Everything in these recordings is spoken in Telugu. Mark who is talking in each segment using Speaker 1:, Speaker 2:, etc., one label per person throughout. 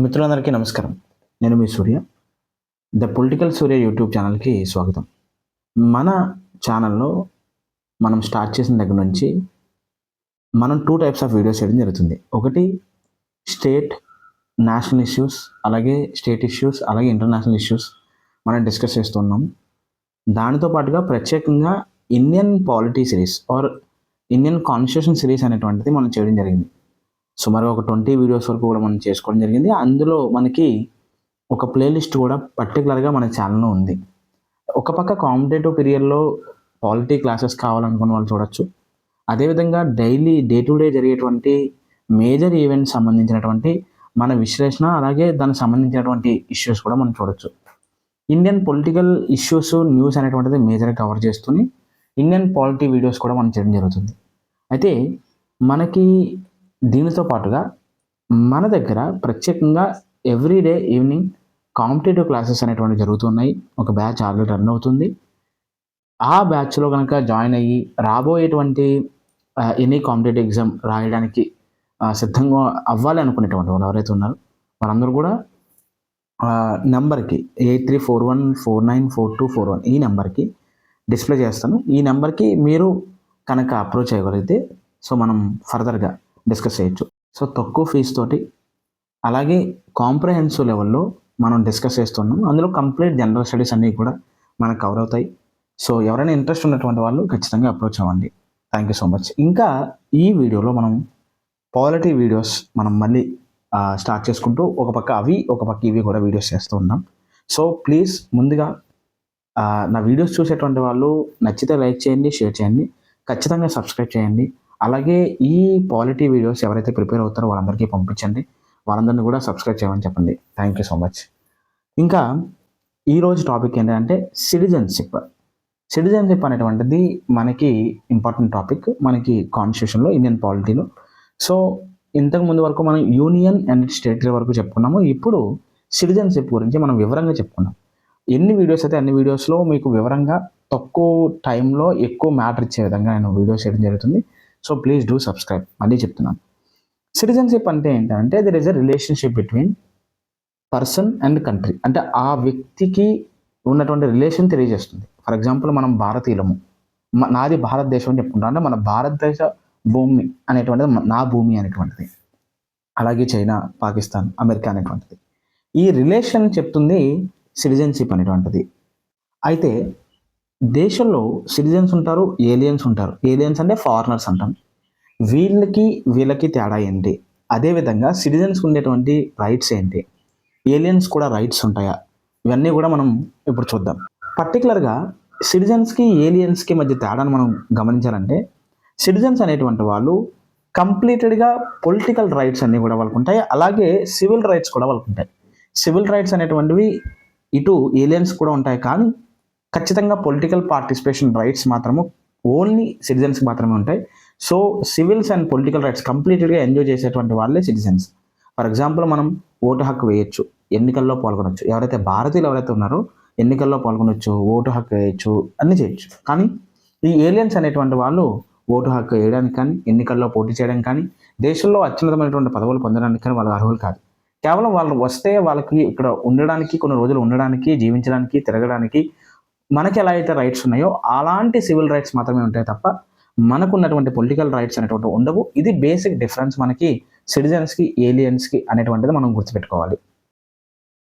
Speaker 1: మిత్రులందరికీ నమస్కారం. నేను మీ సూర్య. ద పొలిటికల్ సూర్య యూట్యూబ్ ఛానల్‌కి స్వాగతం. మన ఛానల్‌లో మనం స్టార్ట్ చేసిన దగ్గర నుంచి మనం 2 టైప్స్ ఆఫ్ వీడియోస్ చేయడం జరుగుతుంది. ఒకటి స్టేట్, నేషనల్ ఇష్యూస్, అలాగే స్టేట్ ఇష్యూస్, అలాగే ఇంటర్నేషనల్ ఇష్యూస్ మనం డిస్కస్ చేస్తున్నాం. దానితో పాటుగా ప్రత్యేకంగా Indian polity series or Indian constitution series అనేటువంటిది మనం చేయడం జరిగింది. సుమారు ఒక 20 వీడియోస్ వరకు కూడా మనం చేసుకోవడం జరిగింది. అందులో మనకి ఒక ప్లేలిస్ట్ కూడా పర్టికులర్గా మన ఛానల్లో ఉంది. ఒక పక్క కాంపిటేటివ్ పీరియడ్లో పాలిటీ క్లాసెస్ కావాలనుకున్న వాళ్ళు చూడొచ్చు. అదేవిధంగా డైలీ డే టు డే జరిగేటువంటి మేజర్ ఈవెంట్స్ సంబంధించినటువంటి మన విశ్లేషణ, అలాగే దానికి సంబంధించినటువంటి ఇష్యూస్ కూడా మనం చూడొచ్చు. ఇండియన్ పొలిటికల్ ఇష్యూస్, న్యూస్ అనేటువంటిది మేజర్గా కవర్ చేస్తూనే ఇండియన్ పాలిటీ వీడియోస్ కూడా మనం చేయడం జరుగుతుంది. అయితే మనకి దీనితో పాటుగా మన దగ్గర ప్రత్యేకంగా ఎవ్రీడే ఈవినింగ్ కాంపిటేటివ్ క్లాసెస్ అనేటువంటివి జరుగుతున్నాయి. ఒక బ్యాచ్ ఆల్రెడీ రన్ అవుతుంది. ఆ బ్యాచ్లో కనుక జాయిన్ అయ్యి రాబోయేటువంటి ఎనీ కాంపిటేటివ్ ఎగ్జామ్ రాయడానికి సిద్ధంగా అవ్వాలి అనుకునేటువంటి వాళ్ళు ఎవరైతే ఉన్నారో వాళ్ళందరూ కూడా నెంబర్కి 8341494241 ఈ నెంబర్కి డిస్ప్లే చేస్తాను. ఈ నెంబర్కి మీరు కనుక అప్రోచ్ అయ్యగలిగితే సో మనం ఫర్దర్గా డిస్కస్ చేయొచ్చు. సో తక్కువ ఫీజు తోటి అలాగే కాంప్రహెన్సివ్ లెవెల్లో మనం డిస్కస్ చేస్తున్నాం. అందులో కంప్లీట్ జనరల్ స్టడీస్ అన్నీ కూడా మనకు కవర్ అవుతాయి. సో ఎవరైనా ఇంట్రెస్ట్ ఉన్నటువంటి వాళ్ళు ఖచ్చితంగా అప్రోచ్ అవ్వండి. Thank you so much. ఇంకా ఈ వీడియోలో మనం పాలిటీ వీడియోస్ మనం మళ్ళీ స్టార్ట్ చేసుకుంటూ ఒక పక్క అవి ఒక పక్క ఇవి కూడా వీడియోస్ చేస్తూ ఉన్నాం. సో ప్లీజ్ ముందుగా నా వీడియోస్ చూసేటువంటి వాళ్ళు నచ్చితే లైక్ చేయండి, షేర్ చేయండి, ఖచ్చితంగా సబ్స్క్రైబ్ చేయండి. అలాగే ఈ పాలిటీ వీడియోస్ ఎవరైతే ప్రిపేర్ అవుతారో వాళ్ళందరికీ పంపించండి. వాళ్ళందరినీ కూడా సబ్స్క్రైబ్ చేయమని చెప్పండి. Thank you so much. ఇంకా ఈరోజు టాపిక్ ఏంటంటే సిటిజన్షిప్. సిటిజన్షిప్ అనేటువంటిది మనకి ఇంపార్టెంట్ టాపిక్ మనకి కాన్స్టిట్యూషన్లో, ఇండియన్ పాలిటీలో. సో ఇంతకు ముందు వరకు మనం యూనియన్ అండ్ స్టేట్ వరకు చెప్పుకున్నాము. ఇప్పుడు సిటిజన్షిప్ గురించి మనం వివరంగా చెప్పుకున్నాం. ఎన్ని వీడియోస్ అయితే అన్ని వీడియోస్లో మీకు వివరంగా తక్కువ టైంలో ఎక్కువ మ్యాటర్ ఇచ్చే విధంగా నేను వీడియోస్ చేయడం జరుగుతుంది. So please do subscribe. మళ్ళీ చెప్తున్నాను. సిటిజన్షిప్ అంటే ఏంటంటే there is a relationship between person and country. అంటే ఆ వ్యక్తికి ఉన్నటువంటి రిలేషన్ తెలియజేస్తుంది. ఫర్ ఎగ్జాంపుల్ మనం భారతీయులము, నాది భారతదేశం అని చెప్పుకుంటాం. అంటే మన భారతదేశ భూమి అనేటువంటిది నా భూమి అనేటువంటిది. అలాగే చైనా, పాకిస్తాన్, అమెరికా అనేటువంటిది. ఈ రిలేషన్ చెప్తుంది సిటిజన్షిప్ అనేటువంటిది. అయితే దేశంలో సిటిజన్స్ ఉంటారు, ఏలియన్స్ ఉంటారు. ఏలియన్స్ అంటే ఫారినర్స్ అంటాం. వీళ్ళకి తేడా ఏంటి? అదేవిధంగా సిటిజన్స్ ఉండేటువంటి రైట్స్ ఏంటి? ఏలియన్స్ కూడా రైట్స్ ఉంటాయా? ఇవన్నీ కూడా మనం ఇప్పుడు చూద్దాం. పర్టికులర్గా సిటిజన్స్కి ఏలియన్స్కి మధ్య తేడాను మనం గమనించాలంటే సిటిజన్స్ అనేటువంటి వాళ్ళు కంప్లీటెడ్గా పొలిటికల్ రైట్స్ అన్నీ కూడా వాళ్ళకు ఉంటాయి. అలాగే సివిల్ రైట్స్ కూడా వాళ్ళకు ఉంటాయి. సివిల్ రైట్స్ అనేటువంటివి ఇటు ఏలియన్స్ కూడా ఉంటాయి, కానీ ఖచ్చితంగా పొలిటికల్ పార్టిసిపేషన్ రైట్స్ మాత్రము ఓన్లీ సిటిజన్స్కి మాత్రమే ఉంటాయి. So civils and political rights కంప్లీట్గా ఎంజాయ్ చేసేటువంటి వాళ్ళే సిటిజన్స్. ఫర్ ఎగ్జాంపుల్ మనం ఓటు హక్కు వేయొచ్చు, ఎన్నికల్లో పాల్గొనవచ్చు. ఎవరైతే భారతీయులు ఎవరైతే ఉన్నారో ఎన్నికల్లో పాల్గొనవచ్చు, ఓటు హక్కు వేయచ్చు, అన్నీ చేయొచ్చు. కానీ ఈ ఏలియన్స్ అనేటువంటి వాళ్ళు ఓటు హక్కు వేయడానికి కానీ, ఎన్నికల్లో పోటీ చేయడానికి కానీ, దేశంలో అత్యున్నతమైనటువంటి పదవులు పొందడానికి కానీ వాళ్ళు అర్హులు కాదు. కేవలం వాళ్ళు వస్తే వాళ్ళకి ఇక్కడ ఉండడానికి, కొన్ని రోజులు ఉండడానికి, జీవించడానికి, తిరగడానికి మనకి ఎలా అయితే రైట్స్ ఉన్నాయో అలాంటి సివిల్ రైట్స్ మాత్రమే ఉంటాయి తప్ప మనకు ఉన్నటువంటి పొలిటికల్ రైట్స్ అనేటువంటి ఉండవు. ఇది బేసిక్ డిఫరెన్స్ మనకి సిటిజన్స్కి, ఏలియన్స్కి అనేటువంటిది మనం గుర్తుపెట్టుకోవాలి.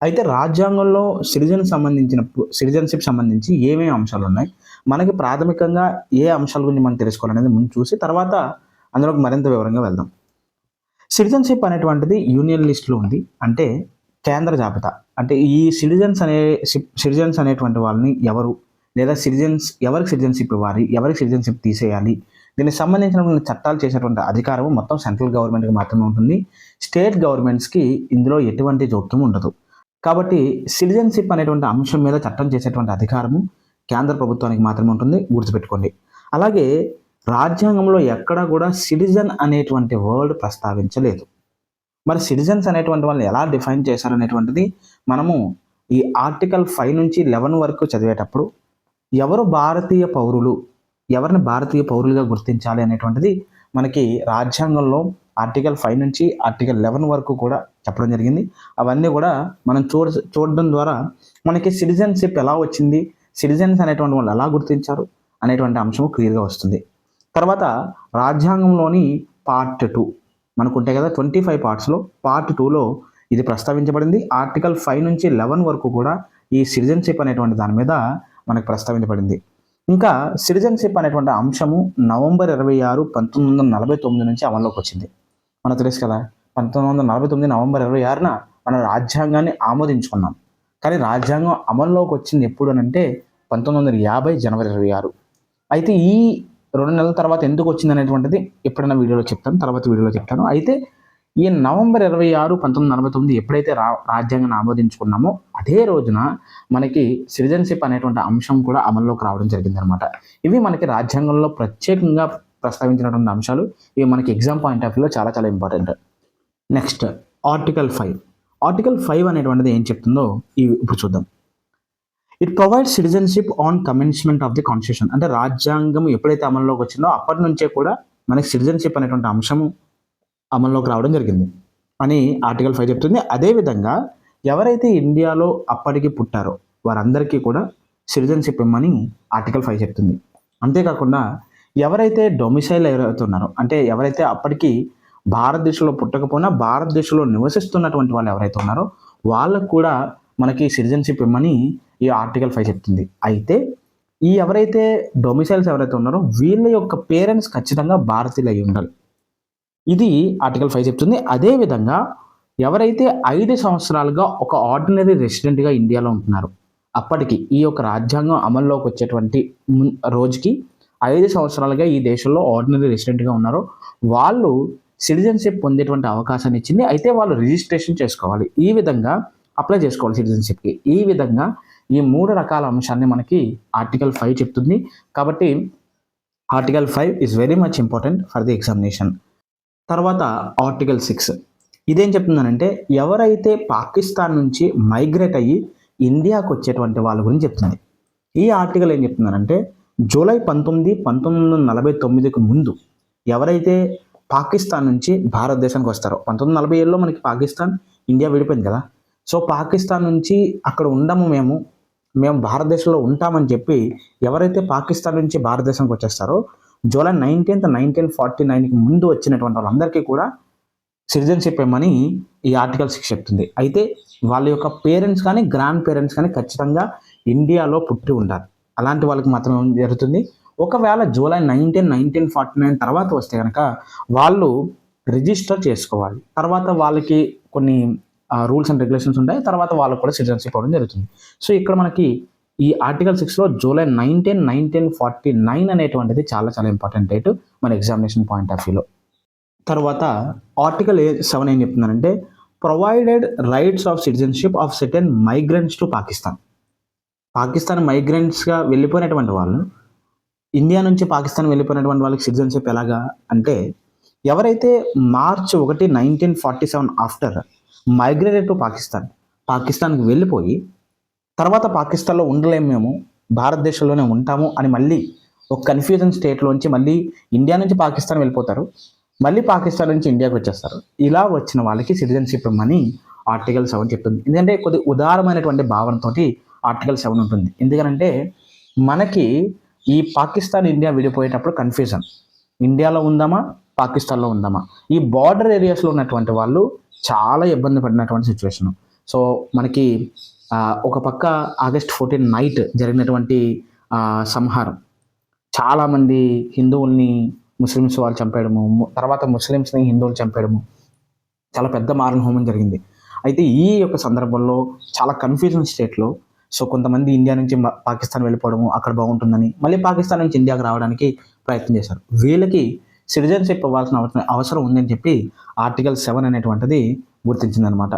Speaker 1: అయితే రాజ్యాంగంలో సిటిజన్షిప్ సంబంధించి ఏమేమి అంశాలు ఉన్నాయి, మనకి ప్రాథమికంగా ఏ అంశాల గురించి మనం తెలుసుకోవాలనేది ముందు చూసి తర్వాత అందులోకి మరింత వివరంగా వెళ్దాం. సిటిజన్షిప్ అనేటువంటిది యూనియన్ లిస్ట్లో ఉంది. అంటే కేంద్ర జాబితా. అంటే ఈ సిటిజన్స్ అనేటువంటి వాళ్ళని ఎవరు, లేదా ఎవరికి సిటిజన్షిప్ ఇవ్వాలి, ఎవరికి సిటిజన్షిప్ తీసేయాలి, దీనికి సంబంధించినటువంటి చట్టాలు చేసేటువంటి అధికారం మొత్తం సెంట్రల్ గవర్నమెంట్కి మాత్రమే ఉంటుంది. స్టేట్ గవర్నమెంట్స్కి ఇందులో ఎటువంటి జోక్యం ఉండదు. కాబట్టి సిటిజన్షిప్ అనేటువంటి అంశం మీద చట్టం చేసేటువంటి అధికారము కేంద్ర ప్రభుత్వానికి మాత్రమే ఉంటుంది, గుర్తుపెట్టుకోండి. అలాగే రాజ్యాంగంలో ఎక్కడా కూడా సిటిజన్ అనేటువంటి వర్డ్ ప్రస్తావించలేదు. మరి సిటిజన్స్ అనేటువంటి వాళ్ళని ఎలా డిఫైన్ చేశారనేటువంటిది మనము ఈ ఆర్టికల్ 5 నుంచి 11 వరకు చదివేటప్పుడు ఎవరు భారతీయ పౌరులు, ఎవరిని భారతీయ పౌరులుగా గుర్తించాలి అనేటువంటిది మనకి రాజ్యాంగంలో ఆర్టికల్ 5 నుంచి ఆర్టికల్ 11 వరకు కూడా చెప్పడం జరిగింది. అవన్నీ కూడా మనం చూడడం ద్వారా మనకి సిటిజన్షిప్ ఎలా వచ్చింది, సిటిజన్స్ అనేటువంటి వాళ్ళు ఎలా గుర్తించారు అనేటువంటి అంశం క్లియర్గా వస్తుంది. తర్వాత రాజ్యాంగంలోని పార్ట్ 2 మనకు ఉంటాయి కదా, 25 పార్ట్స్లో పార్ట్ 2లో ఇది ప్రస్తావించబడింది. ఆర్టికల్ 5 నుంచి 11 వరకు కూడా ఈ సిటిజన్షిప్ అనేటువంటి దాని మీద మనకు ప్రస్తావించబడింది. ఇంకా సిటిజన్షిప్ అనేటువంటి అంశము నవంబర్ 26, 1949 నుంచి అమల్లోకి వచ్చింది. మనకు తెలుసు కదా, 1949 నవంబర్ 26న మనం రాజ్యాంగాన్ని ఆమోదించుకున్నాం. కానీ రాజ్యాంగం అమల్లోకి వచ్చింది ఎప్పుడు అని అంటే 1950 జనవరి 26. అయితే ఈ 2 నెలల తర్వాత ఎందుకు వచ్చింది అనేటువంటిది ఎప్పుడైనా వీడియోలో చెప్తాను, తర్వాత వీడియోలో చెప్తాను. అయితే ఈ నవంబర్ 26, 1949 ఎప్పుడైతే రాజ్యాంగాన్ని ఆమోదించుకున్నామో అదే రోజున మనకి సిటిజన్షిప్ అనేటువంటి అంశం కూడా అమల్లోకి రావడం జరిగిందనమాట. ఇవి మనకి రాజ్యాంగంలో ప్రత్యేకంగా ప్రస్తావించినటువంటి అంశాలు. ఇవి మనకి ఎగ్జామ్ పాయింట్ ఆఫ్ వ్యూలో చాలా చాలా ఇంపార్టెంట్. Next article 5. ఆర్టికల్ 5 అనేటువంటిది ఏం చెప్తుందో ఇప్పుడు చూద్దాం. It provides citizenship on commencement of the constitution. అంటే రాజ్యాంగం ఎప్పుడైతే అమల్లోకి వచ్చిందో అప్పటి నుంచే కూడా మనకి సిటిజన్షిప్ అనేటువంటి అంశము అమల్లోకి రావడం జరిగింది అని ఆర్టికల్ 5 చెప్తుంది. అదేవిధంగా ఎవరైతే ఇండియాలో అప్పటికి పుట్టారో వారందరికీ కూడా సిటిజన్షిప్ ఇమ్మని ఆర్టికల్ 5 చెప్తుంది. అంతేకాకుండా ఎవరైతే డొమిసైల్ ఎవరైతే ఉన్నారో, అంటే ఎవరైతే అప్పటికి భారతదేశంలో పుట్టకపోయినా భారతదేశంలో నివసిస్తున్నటువంటి వాళ్ళు ఎవరైతే ఉన్నారో వాళ్ళకు కూడా మనకి సిటిజన్షిప్ ఇమ్మని ఈ ఆర్టికల్ 5 చెప్తుంది. అయితే ఈ ఎవరైతే డొమిసైల్స్ ఎవరైతే ఉన్నారో వీళ్ళ యొక్క పేరెంట్స్ ఖచ్చితంగా భారతీయులు అయి ఉండాలి. ఇది ఆర్టికల్ 5 చెప్తుంది. అదేవిధంగా ఎవరైతే 5 సంవత్సరాలుగా ఒక ఆర్డినరీ రెసిడెంట్గా ఇండియాలో ఉంటున్నారు, అప్పటికి ఈ యొక్క రాజ్యాంగం అమల్లోకి వచ్చేటువంటి రోజుకి 5 సంవత్సరాలుగా ఈ దేశంలో ఆర్డినరీ రెసిడెంట్గా ఉన్నారో వాళ్ళు సిటిజన్షిప్ పొందేటువంటి అవకాశాన్ని ఇచ్చింది. అయితే వాళ్ళు రిజిస్ట్రేషన్ చేసుకోవాలి, ఈ విధంగా అప్లై చేసుకోవాలి సిటిజన్షిప్కి. ఈ విధంగా ఈ 3 రకాల అంశాన్ని మనకి ఆర్టికల్ 5 చెప్తుంది. కాబట్టి article 5 is very much important for the examination. తర్వాత ఆర్టికల్ 6 ఇదేం చెప్తుందనంటే ఎవరైతే పాకిస్తాన్ నుంచి మైగ్రేట్ అయ్యి ఇండియాకు వచ్చేటువంటి వాళ్ళ గురించి చెప్తుంది. ఈ ఆర్టికల్ ఏం చెప్తుందనంటే జూలై 19, 1949కు ముందు ఎవరైతే పాకిస్తాన్ నుంచి భారతదేశానికి వస్తారో, 1947లో మనకి పాకిస్తాన్ ఇండియా విడిపోయింది కదా, సో పాకిస్తాన్ నుంచి అక్కడ ఉండము మేము భారతదేశంలో ఉంటామని చెప్పి ఎవరైతే పాకిస్తాన్ నుంచి భారతదేశానికి వచ్చేస్తారో జూలై 19, 1949కి ముందు వచ్చినటువంటి వాళ్ళందరికీ కూడా సిటిజన్షిప్ ఇవ్వమని ఈ ఆర్టికల్ 6 చెప్తుంది. అయితే వాళ్ళ యొక్క పేరెంట్స్ కానీ గ్రాండ్ పేరెంట్స్ కానీ ఖచ్చితంగా ఇండియాలో పుట్టి ఉండాలి. అలాంటి వాళ్ళకి మాత్రం జరుగుతుంది. ఒకవేళ జూలై 19, 1949 తర్వాత వస్తే కనుక వాళ్ళు రిజిస్టర్ చేసుకోవాలి. తర్వాత వాళ్ళకి కొన్ని రూల్స్ అండ్ రెగ్యులేషన్స్ ఉంటాయి. తర్వాత వాళ్ళకు కూడా సిటిజన్షిప్ అవ్వడం జరుగుతుంది. సో ఇక్కడ మనకి ఈ ఆర్టికల్ 6లో జూలై 19, 1949 అనేటువంటిది చాలా చాలా ఇంపార్టెంట్ డేట్ మన ఎగ్జామినేషన్ పాయింట్ ఆఫ్ వ్యూలో. తర్వాత ఆర్టికల్ 7 ఏం చెప్తుందంటే provided rights of citizenship of certain migrants to Pakistan. Pakistan మైగ్రెంట్స్గా వెళ్ళిపోయినటువంటి వాళ్ళు, ఇండియా నుంచి పాకిస్తాన్ వెళ్ళిపోయినటువంటి వాళ్ళకి సిటిజన్షిప్ ఎలాగా అంటే ఎవరైతే మార్చ్ 1, 1947 ఆఫ్టర్ మైగ్రేటెడ్ టు పాకిస్తాన్కి వెళ్ళిపోయి తర్వాత పాకిస్తాన్లో ఉండలేము, మేము భారతదేశంలోనే ఉంటాము అని మళ్ళీ ఒక కన్ఫ్యూజన్ స్టేట్లోంచి మళ్ళీ ఇండియా నుంచి పాకిస్తాన్ వెళ్ళిపోతారు, మళ్ళీ పాకిస్తాన్ నుంచి ఇండియాకి వచ్చేస్తారు. ఇలా వచ్చిన వాళ్ళకి సిటిజన్షిప్ ఇవ్వమని ఆర్టికల్ 7 చెప్తుంది. ఎందుకంటే కొద్ది ఉదారమైనటువంటి భావనతోటి ఆర్టికల్ 7 ఉంటుంది. ఎందుకంటే మనకి ఈ పాకిస్తాన్ ఇండియా విడిపోయేటప్పుడు కన్ఫ్యూజన్, ఇండియాలో ఉందామా పాకిస్తాన్లో ఉందామా. ఈ బార్డర్ ఏరియాస్లో ఉన్నటువంటి వాళ్ళు చాలా ఇబ్బంది పడినటువంటి సిచ్యువేషను. సో మనకి ఒక పక్క ఆగస్ట్ 14 నైట్ జరిగినటువంటి సంహారం, చాలామంది హిందువుల్ని ముస్లిమ్స్ వాళ్ళు చంపేయడము, తర్వాత ముస్లిమ్స్ని హిందువులు చంపేయడము, చాలా పెద్ద మారణ హోమం జరిగింది. అయితే ఈ యొక్క సందర్భంలో చాలా కన్ఫ్యూజన్ స్టేట్లో సో కొంతమంది ఇండియా నుంచి పాకిస్తాన్ వెళ్ళిపోవడము, అక్కడ బాగుంటుందని మళ్ళీ పాకిస్తాన్ నుంచి ఇండియాకి రావడానికి ప్రయత్నం చేశారు. వీళ్ళకి సిటిజన్షిప్ ఇవ్వాల్సిన అవసరం ఉందని చెప్పి ఆర్టికల్ 7 అనేటువంటిది గుర్తించిందనమాట.